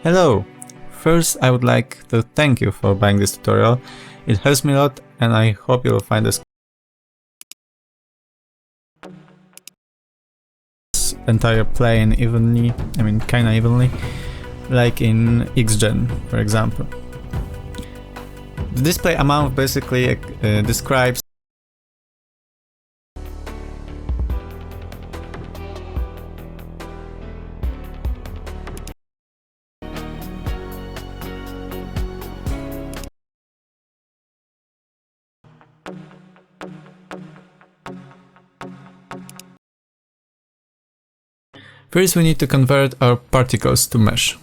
Hello! First, I would like to thank you for buying this tutorial. It helps me a lot and I hope you'll find this entire plane evenly, kinda evenly, like in Xgen, for example. The display amount basically describes First, we need to convert our particles to mesh.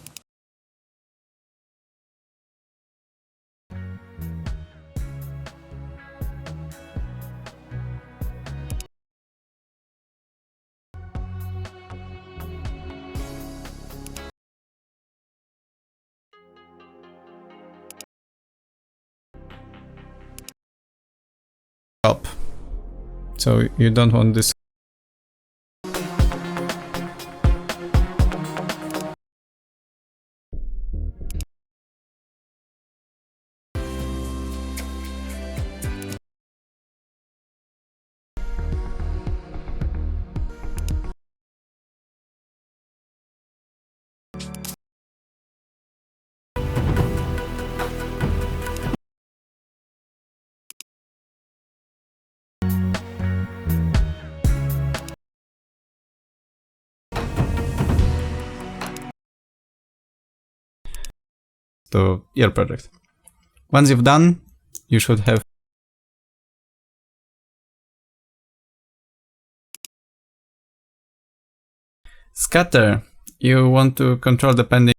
Up. So you don't want this. To your project. Once you've done, you should have scatter. You want to control depending